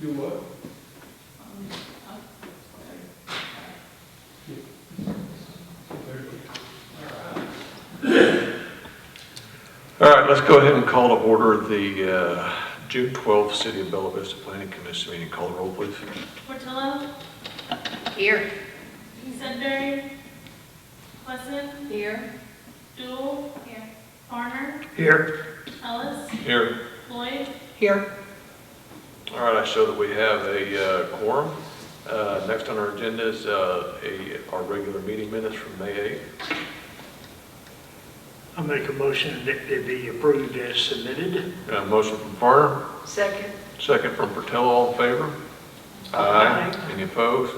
Do what? All right, let's go ahead and call to order the June 12th City of Bella Vista Planning Commission meeting. Call the roll, please. Portillo? Here. Sudbury? Wesson? Here. Jewell? Here. Farner? Here. Ellis? Here. Floyd? Here. All right, I show that we have a quorum. Next on our agenda is our regular meeting minutes from May 8th. I'll make a motion that it be approved as submitted. Motion from Farner, Second. second from Portillo. All in favor? Aye. Any opposed?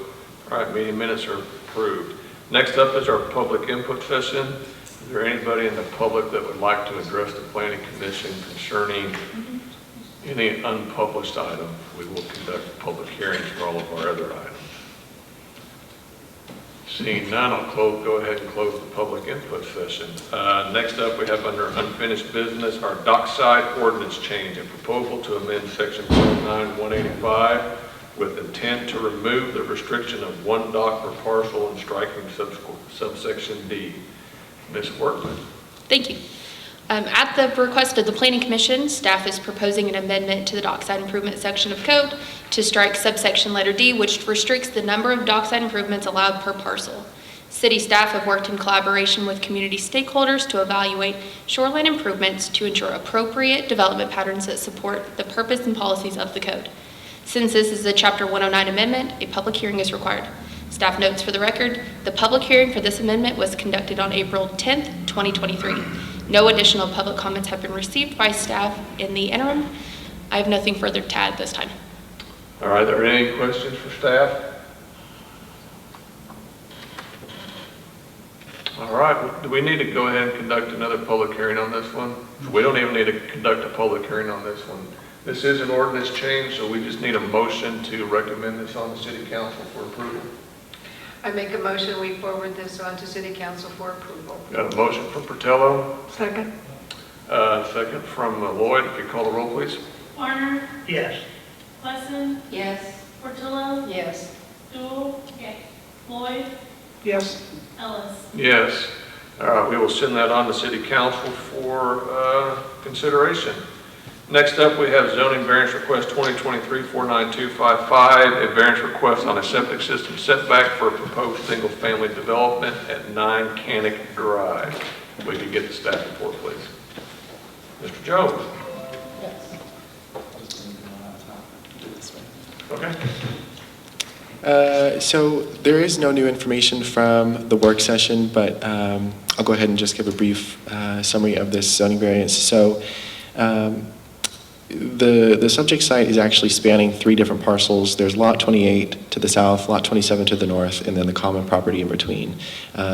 All right, meeting minutes are approved. Next up is our public input session. Is there anybody in the public that would like to address the Planning Commission concerning any unpublished item? We will conduct public hearings for all of our other items. Seeing none, I'll go ahead and close the public input session. Next up, we have under unfinished business, our dockside ordinance change, a proposal to amend section 185 with intent to remove the restriction of one dock per parcel and striking subsection D. Ms. Workman. Thank you. At the request of the Planning Commission, staff is proposing an amendment to the dockside improvement section of code to strike subsection letter D, which restricts the number of dockside improvements allowed per parcel. City staff have worked in collaboration with community stakeholders to evaluate shoreline improvements to ensure appropriate development patterns that support the purpose and policies of the code. Since this is a Chapter 109 amendment, a public hearing is required. Staff notes for the record, the public hearing for this amendment was conducted on April 10th, 2023. No additional public comments have been received by staff in the interim. I have nothing further to add this time. All right, are there any questions for staff? All right, do we need to go ahead and conduct another public hearing on this one? We don't even need to conduct a public hearing on this one. This is an ordinance change, so we just need a motion to recommend this on the city council for approval. I make a motion, we forward this on to city council for approval. Got a motion from Portillo, Second. second from Lloyd. If you call the roll, please. Farner, Yes. Wesson, Yes. Portillo, Yes. Stoll, Lloyd, Yes. Ellis. Yes. All right, we will send that on to city council for consideration. Next up, we have zoning variance request 2023-49255, a variance request on a septic system setback for a proposed single-family development at 9 Canic Drive. If we could get the staff report, please. Mr. Jones. Okay. So there is no new information from the work session, but I'll go ahead and just give a brief summary of this zoning variance. So the subject site is actually spanning 3 different parcels. There's lot 28 to the south, lot 27 to the north, and then the common property in between.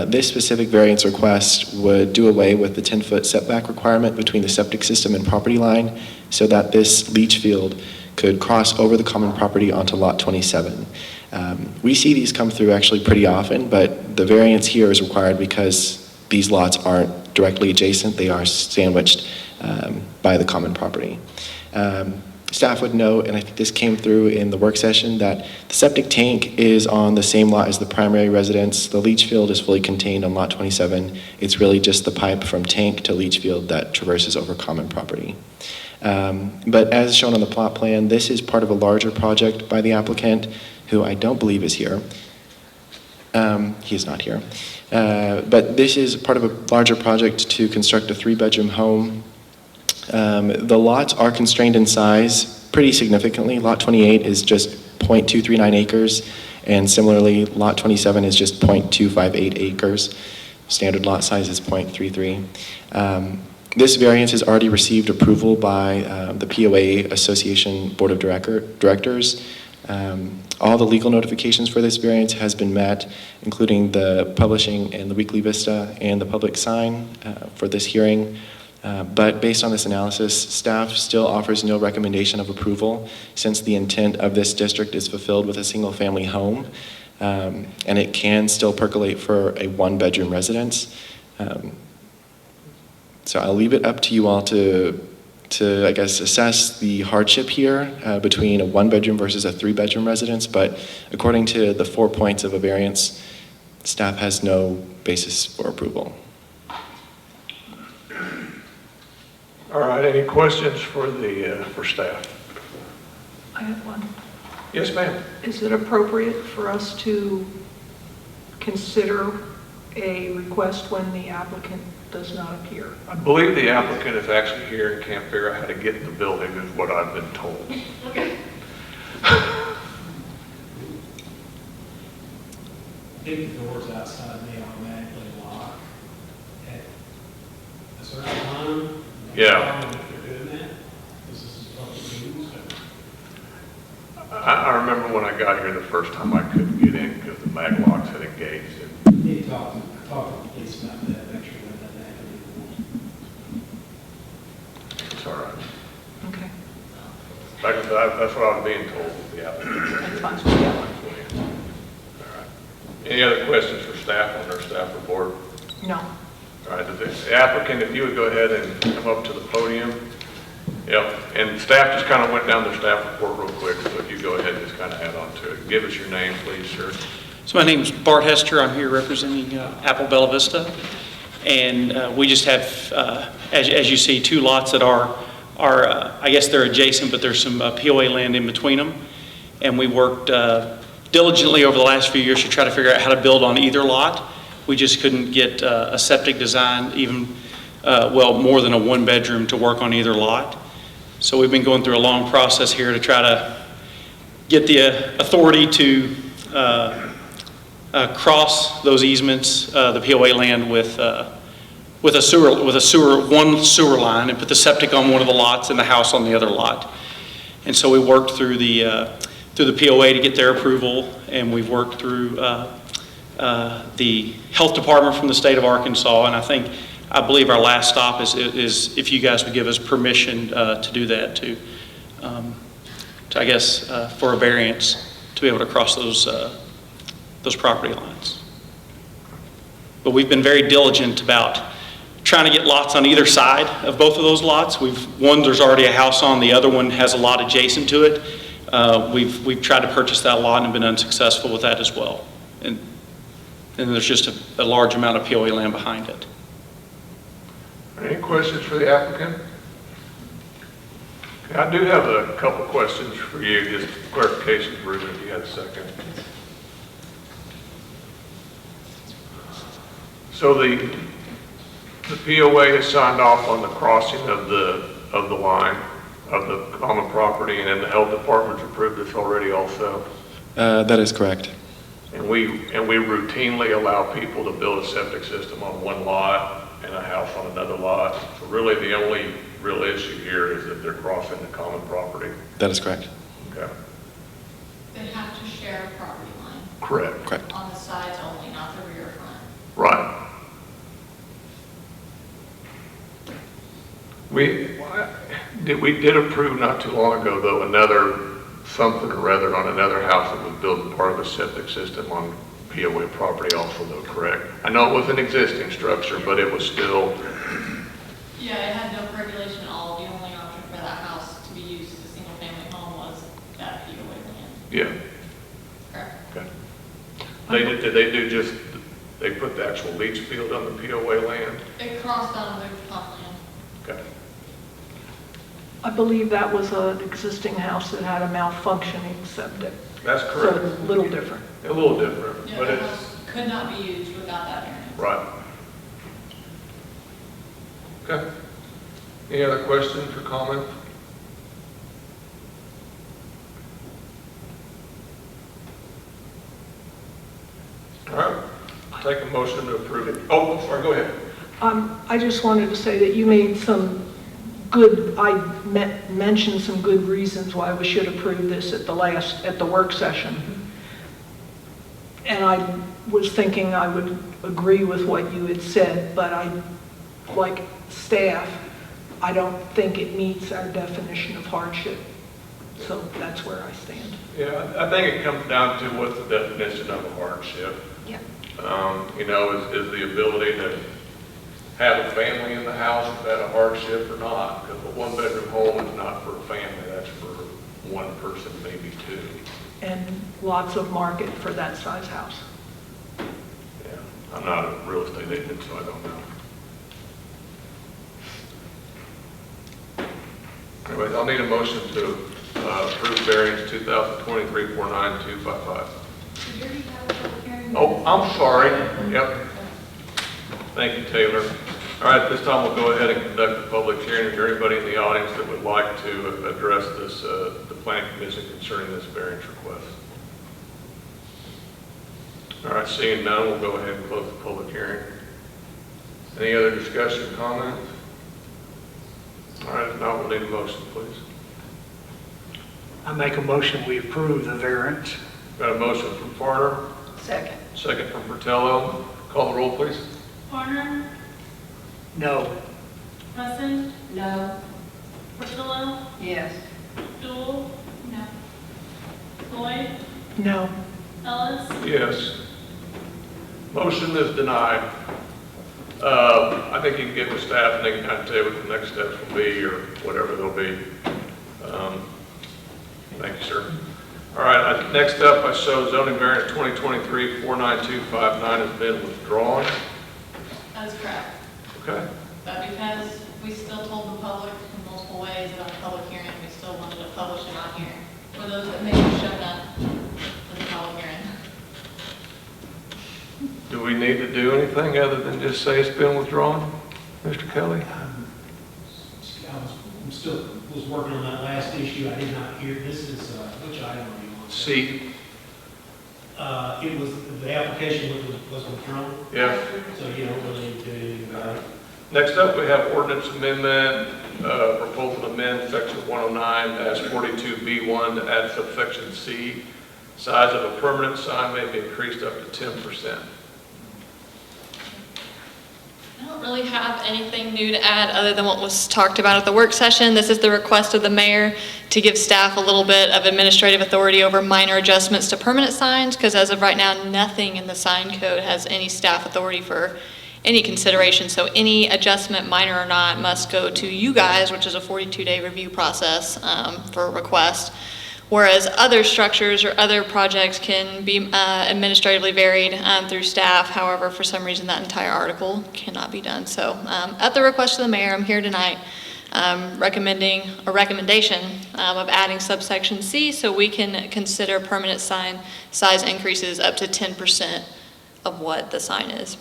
This specific variance request would do away with the 10-foot setback requirement between the septic system and property line so that this leach field could cross over the common property onto lot 27. We see these come through actually pretty often, but the variance here is required because these lots aren't directly adjacent. They are sandwiched by the common property. Staff would note, and I think this came through in the work session, that the septic tank is on the same lot as the primary residence. The leach field is fully contained on lot 27. It's really just the pipe from tank to leach field that traverses over common property. But as shown on the plot plan, this is part of a larger project by the applicant, who I don't believe is here. He is not here. But this is part of a larger project to construct a 3-bedroom home. The lots are constrained in size pretty significantly. Lot 28 is just 0.239 acres, and similarly, lot 27 is just 0.258 acres. Standard lot size is 0.33. This variance has already received approval by the POA Association Board of Directors. All the legal notifications for this variance has been met, including the publishing in the Weekly Vista and the public sign for this hearing. But based on this analysis, staff still offers no recommendation of approval since the intent of this district is fulfilled with a single-family home, and it can still percolate for a 1-bedroom residence. So I'll leave it up to you all to I guess, assess the hardship here between a 1-bedroom versus a 3-bedroom residence, but according to the 4 points of a variance, staff has no basis for approval. All right, any questions for staff? I have one. Yes, ma'am. Is it appropriate for us to consider a request when the applicant does not appear? I believe the applicant is actually here and can't figure out how to get in the building, is what I've been told. Okay. I think the doors outside may automatically lock at a certain time. Yeah. If they're doing that, this is a public meeting, so. I remember when I got here the first time I couldn't get in because the mag locks had engaged. You need to talk to the police about that, make sure that doesn't happen anymore. It's all right. Okay. Like I said, that's what I was being told with the applicant. That's fine. Yeah. All right. Any other questions for staff on their staff report? No. All right, the applicant, if you would go ahead and come up to the podium. Yep, and staff just kind of went down their staff report real quick, so if you go ahead and just kind of add on to it. Give us your name, please, sir. So my name is Bart Hester. I'm here representing Apple Bella Vista. And we just have as you see, two lots that are I guess they're adjacent, but there's some POA land in between them. And we worked diligently over the last few years to try to figure out how to build on either lot. We just couldn't get a septic design, even, well, more than a one-bedroom to work on either lot. So we've been going through a long process here to try to get the authority to cross those easements, the POA land with one sewer line, and put the septic on one of the lots and the house on the other lot. And so we worked through the POA to get their approval, and we've worked through the health department from the state of Arkansas, and I believe our last stop is if you guys would give us permission to do that, to I guess for a variance to be able to cross those property lines. But we've been very diligent about trying to get lots on either side of both of those lots. One there's already a house on, the other one has a lot adjacent to it. We've tried to purchase that lot and been unsuccessful with that as well. And there's just a large amount of POA land behind it. Any questions for the applicant? Okay, I do have a couple questions for you, just clarification, Ruben, if you had a second. So the POA is signed off on the crossing of the line of the common property, and then the health department's approved this already also. That is correct. And we routinely allow people to build a septic system on one lot and a house on another lot. So really the only real issue here is that they're crossing the common property. That is correct. Okay. They have to share a property line Correct. Correct. on the sides only, not the rear front. Right. We did approve not too long ago, though, something or other on another house that was built part of the septic system on POA property also, though, correct? I know it was an existing structure, but it was still... Yeah, it had no regulation at all. The only option for that house to be used as a single-family home was that POA land. Yeah. Correct. Okay. They put the actual leach field on the POA land? It crossed on the top land. Okay. I believe that was an existing house that had a malfunctioning septic. That's So correct. it's a little different. A little different, Yeah, but the it's... house could not be used without that variance. Right. Okay. Any other questions or comments? All right. Take a motion to approve it. Oh, sorry, go ahead. I just wanted to say that you made some good, mentioned some good reasons why we should approve this at the work session. And I was thinking I would agree with what you had said, but like staff, I don't think it meets our definition of hardship. So that's where I stand. Yeah, I think it comes down to what's the definition of a hardship. Yeah. Is the ability to have a family in the house, is that a hardship or not? Because a one-bedroom home is not for a family, that's for one person, maybe two. And lots of market for that size house. Yeah, I'm not a real estate agent, so I don't know. Anyways, I'll need a motion to approve variance 2023-49255. Did you already have a public hearing? Oh, I'm sorry. Yep. Thank you, Taylor. All right, this time we'll go ahead and conduct the public hearing. Is there anybody in the audience that would like to address this, the Planning Commission concerning this variance request? All right, seeing none, we'll go ahead and close the public hearing. Any other discussion, comments? All right, if not, we'll need a motion, please. I make a motion, we approve the variance. Got a motion from Farner, Second. second from Fratello. Call the roll, please. Farner, No. Preston, No. Portillo, Yes. Jewel, No. Floyd, No. Ellis, Yes. Motion is denied. I think you can get with staff and they can kind of tell you what the next steps will be or whatever they'll be. Thank you, sir. All right, next up I show zoning variance 2023-49259 has been withdrawn. That is correct. Okay. But because we still told the public in multiple ways about a public hearing, we still wanted to publish it on here. For those that may have shown up for the public hearing. Do we need to do anything other than just say it's been withdrawn, Mr. Kelly? I'm still, was working on that last issue. I did not hear, this is, which item are you on? C. It was, the application was withdrawn, Yeah. so you don't really need to do anything about it. Next up, we have ordinance amendment, proposal to amend section 109-42B1 to add subsection C. Size of a permanent sign may be increased up to 10%. I don't really have anything new to add other than what was talked about at the work session. This is the request of the mayor to give staff a little bit of administrative authority over minor adjustments to permanent signs, because as of right now, nothing in the sign code has any staff authority for any consideration. So any adjustment, minor or not, must go to you guys, which is a 42-day review process for a request. Whereas other structures or other projects can be administratively varied through staff. However, for some reason, that entire article cannot be done. So at the request of the mayor, I'm here tonight recommending a recommendation of adding subsection C so we can consider permanent sign size increases up to 10% of what the sign is.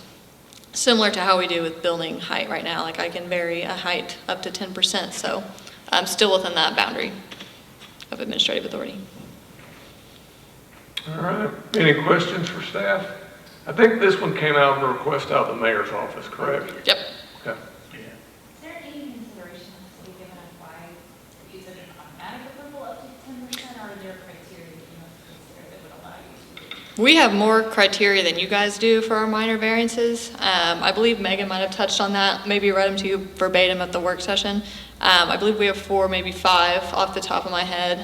Similar to how we do with building height right now. Like I can vary a height up to 10%. So I'm still within that boundary of administrative authority. All right. Any questions for staff? I think this one came out of a request out of the mayor's office, correct? Yep. Okay. Is there any consideration of the city given us why you said an automatic approval up to 10%, or are there criteria that you must consider that would allow you to? We have more criteria than you guys do for our minor variances. I believe Megan might have touched on that, maybe read them to you verbatim at the work session. I believe we have 4, maybe 5 off the top of my head,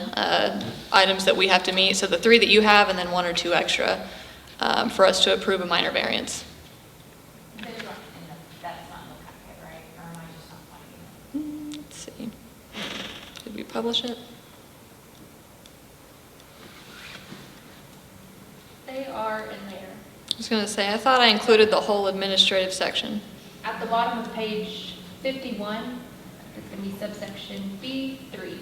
items that we have to meet. So the 3 that you have and then 1 or 2 extra for us to approve a minor variance. That's not in that's not in the packet, right? Or am I just not finding it? Let's see. Did we publish it? They are in there. I was going to say, I thought I included the whole administrative section. At the bottom of page 51, it's going to be subsection B3.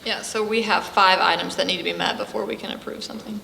Yeah, so we have 5 items that need to be met before we can approve something.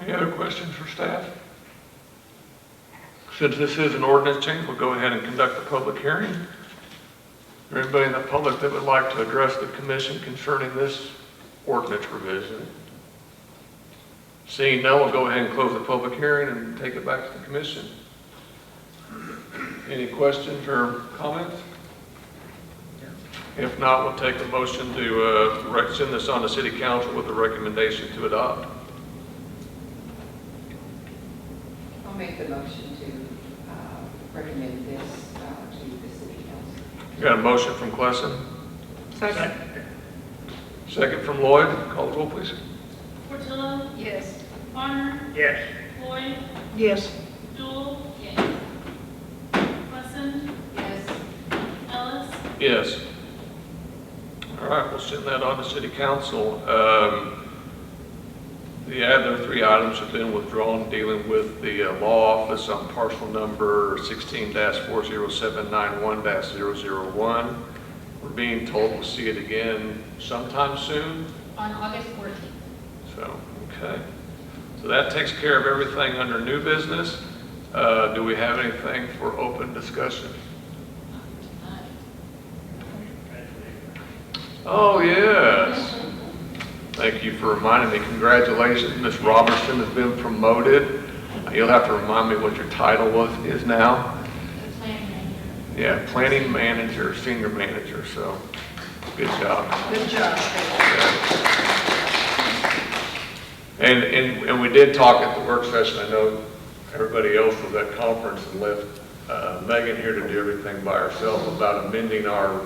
Any other questions for staff? Since this is an ordinance change, we'll go ahead and conduct the public hearing. Is there anybody in the public that would like to address the commission concerning this ordinance revision? Seeing none, we'll go ahead and close the public hearing and take it back to the commission. Any questions or comments? If not, we'll take a motion to send this on to city council with a recommendation to adopt. I'll make the motion to recommend this to the city council. Got a motion from Klesson, Second. second from Lloyd. Call the roll, please. Portillo, Yes. Bonner, Yes. Lloyd, Yes. Jewel, Yes. Wesson, Yes. Ellis, Yes. All right, we'll send that on to city council. The other 3 items have been withdrawn, dealing with the law office on parcel number 16-40791-001. We're being told we'll see it again sometime soon, On August 14th. so, okay. So that takes care of everything under new business. Do we have anything for open discussion? Oh, yes. Thank you for reminding me. Congratulations, Ms. Robertson has been promoted. You'll have to remind me what your title is now. Yeah, planning manager, senior manager, so good job. Good job. And we did talk at the work session. I know everybody else was at conference and left Megan here to do everything by herself about amending our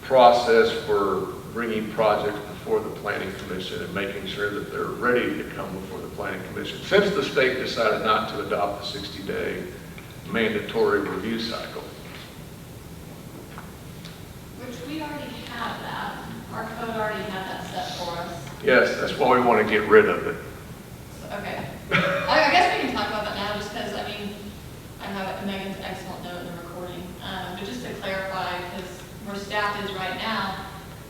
process for bringing projects before the planning commission and making sure that they're ready to come before the planning commission. Since the state decided not to adopt the 60-day mandatory review cycle. Which we already have that. Our code already had that set for us. Yes, that's why we want to get rid of it. So, okay. I guess we can talk about that now just because, I mean, I have Megan's excellent note in the recording. But just to clarify, because where staff is right now,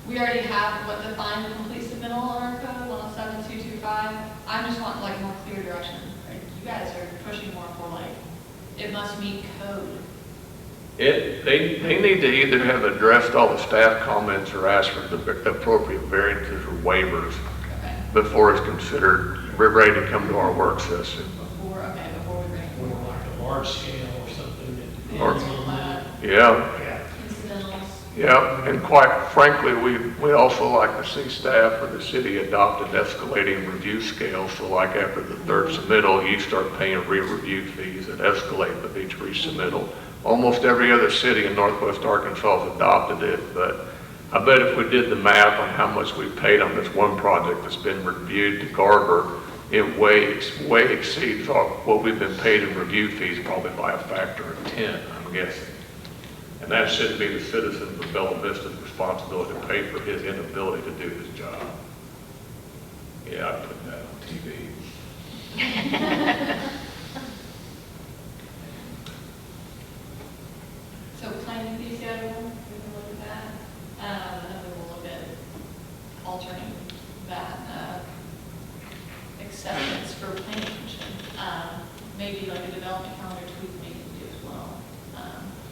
we already have what defines a complete submittal on our code, 17225. I just want like more clear direction. Right? You guys are pushing more for like, it must meet code. They need to either have addressed all the staff comments or asked for the appropriate variances or waivers Okay. before it's considered ready to come to our work session. Before we bring it Or forward. like a large scale or something that Or- depends on that. Yeah, Incidentals. yeah, and quite frankly, we also like to see staff or the city adopt an escalating review scale. So like after the third submittal, you start paying re-review fees that escalate with each resubmittal. Almost every other city in Northwest Arkansas has adopted it, but I bet if we did the math on how much we paid on this one project that's been reviewed to Garber, it way exceeds what we've been paid in review fees, probably by a factor of 10, I'm guessing. And that shouldn't be the citizens of Bella Vista's responsibility to pay for his inability to do his job. Yeah, I put that on TV. So planning fee schedule, we can look at that. And then we will look at altering that acceptance for planning commission. Maybe like a development calendar tweak we can do as well.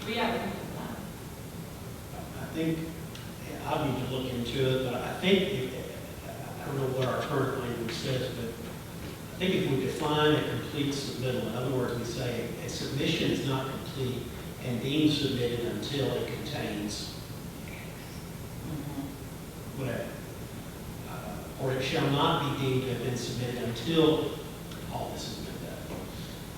But yeah, we can do that. I think, yeah, I'll need to look into it, but I think, I don't know what our current language says, but I think if we define a complete submittal, in other words, we say a submission is not complete and deemed submitted until it contains whatever. Or it shall not be deemed to have been submitted until all this has been done.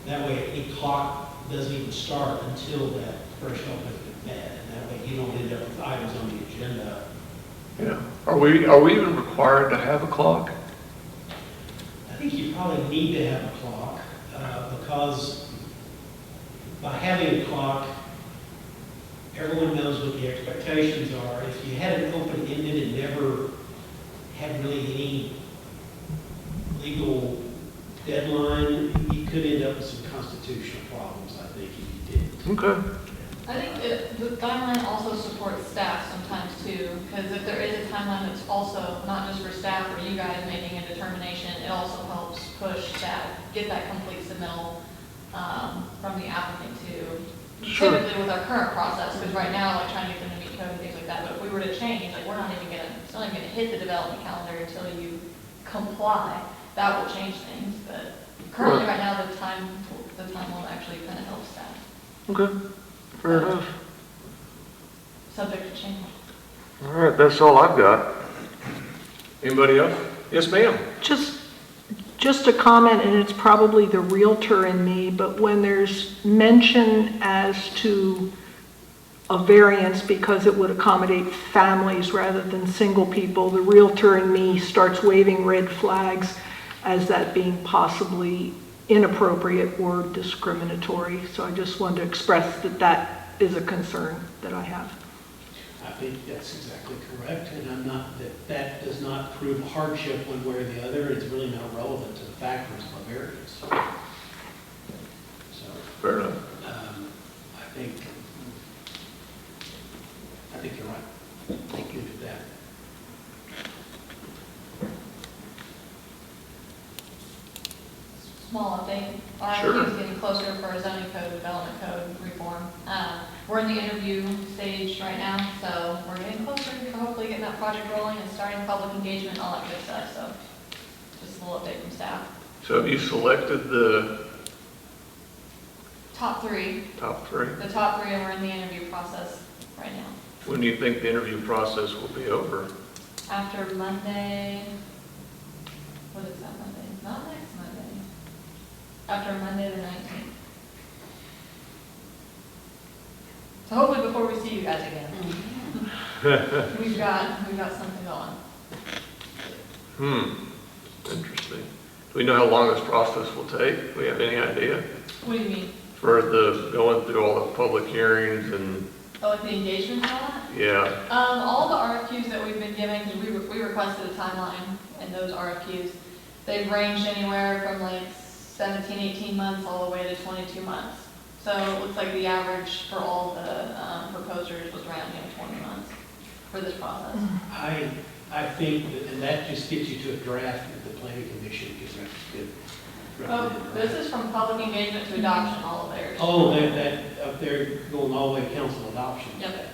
That way, any clock doesn't even start until that threshold has been met, and that way you don't end up with items on the agenda. Yeah. Are we even required to have a clock? I think you probably need to have a clock, because by having a clock, everyone knows what the expectations are. If you had it open-ended and never had really any legal deadline, you could end up with some constitutional problems, I think, if you did. Okay. I think the timeline also supports staff sometimes too, because if there is a timeline that's also not just for staff or you guys making a determination, it also helps push staff, get that complete submittal from the applicant too. Sure. Typically with our current process, because right now, like trying to get them to meet code and things like that, but if we were to change, like we're not even gonna, it's not even gonna hit the development calendar until you comply. That will change things, but currently right now, the time will actually kind of help staff, Okay. Fair enough. subject to change. All right, that's all I've got. Anybody else? Yes, ma'am. Just a comment, and it's probably the realtor in me, but when there's mention as to a variance because it would accommodate families rather than single people, the realtor in me starts waving red flags as that being possibly inappropriate or discriminatory. So I just wanted to express that that is a concern that I have. I think that's exactly correct, and I'm not, that does not prove hardship one way or the other. It's really not relevant to the factors of a variance. So, Fair enough. I think you're right. Thank you for that. Small update. Sure. RFQ is getting closer for a zoning code, development code reform. We're in the interview stage right now, so we're getting closer to hopefully getting that project rolling and starting public engagement and all that good stuff. So just a little update from staff. So have you selected the Top three, top three? the top three, and we're in the interview process right now. When do you think the interview process will be over? After Monday, what is that Monday? Not next Monday. after Monday the 19th. So hopefully before we see you guys again, we've got something going. Interesting. Do we know how long this process will take? Do we have any idea? What do you mean? For the, going through all the public hearings and, Oh, like the engagement and all that? yeah, All the RFQs that we've been given, because we requested a timeline in those RFQs, they've ranged anywhere from like 17, 18 months all the way to 22 months. So it looks like the average for all the proposers was around, 20 months for this process. I think, and that just gets you to a draft with the planning commission, because that's good. Oh, this is from public engagement to adoption, all of theirs. Oh, that, up there going all the way to council adoption. Yep.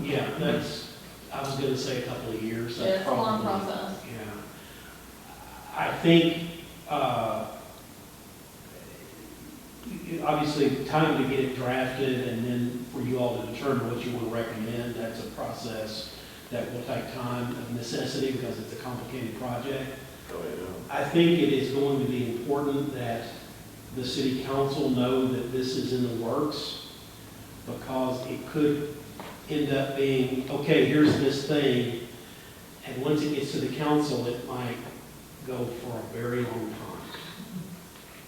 Yeah, that's, I was gonna say a couple of years. Yeah, That's it's a long probably- process. Yeah. I think, obviously, time to get it drafted and then for you all to determine what you want to recommend, that's a process that will take time of necessity because it's a complicated project. I think it is going to be important that the city council know that this is in the works, because it could end up being, okay, here's this thing, and once it gets to the council, it might go for a very long time.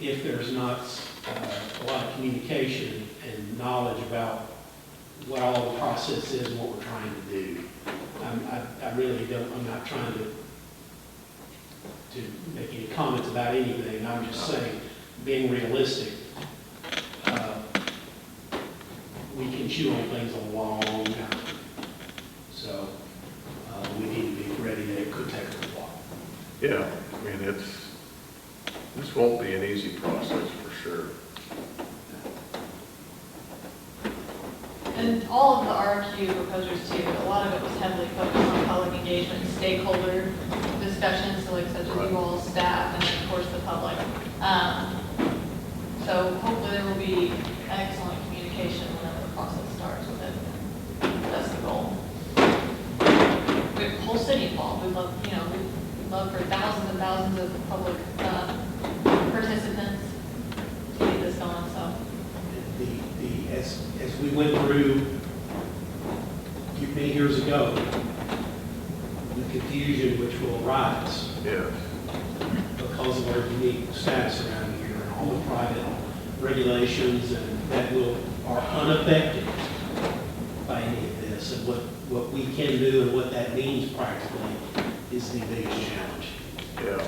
If there's not a lot of communication and knowledge about what all the process is and what we're trying to do. I really don't, I'm not trying to make any comments about anything. I'm just saying, being realistic, we can chew on things a long time. So we need to be ready that it could take a while. yeah, I mean, this won't be an easy process for sure. And all of the RFQ proposers too, a lot of it was heavily focused on public engagement and stakeholder discussions, so like such as you all, staff, and then of course the public. So hopefully there will be excellent communication whenever the process starts with it. That's the goal. We have the whole city involved. We'd love, we'd love for thousands and thousands of public participants to get this going, so. As we went through many years ago, the confusion which will arise Yes. because of our unique status around here and all the private regulations and that are unaffected by any of this, and what we can do and what that means practically is the biggest challenge. Yeah.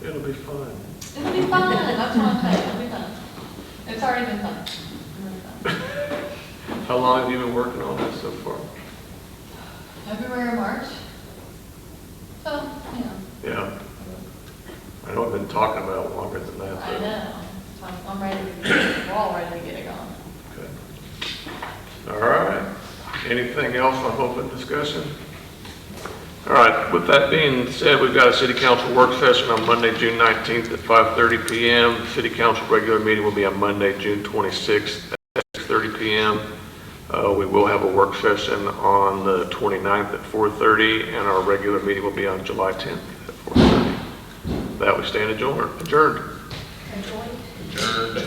It'll be fun. It'll be fun, that's what I'm saying, it'll be fun. It's already been fun. Really fun. How long have you been working on this so far? February or March. So, Yeah. I know I've been talking about it longer than that. I but- know. So I'm ready, we're all ready to get it going. Okay. All right. Anything else on open discussion? All right, with that being said, we've got a city council work session on Monday, June 19th at 5:30 PM. The city council regular meeting will be on Monday, June 26th at 6:30 PM. We will have a work session on the 29th at 4:30, and our regular meeting will be on July 10th at 4:30. That we stand adjourned. Adjourned. Adjourned.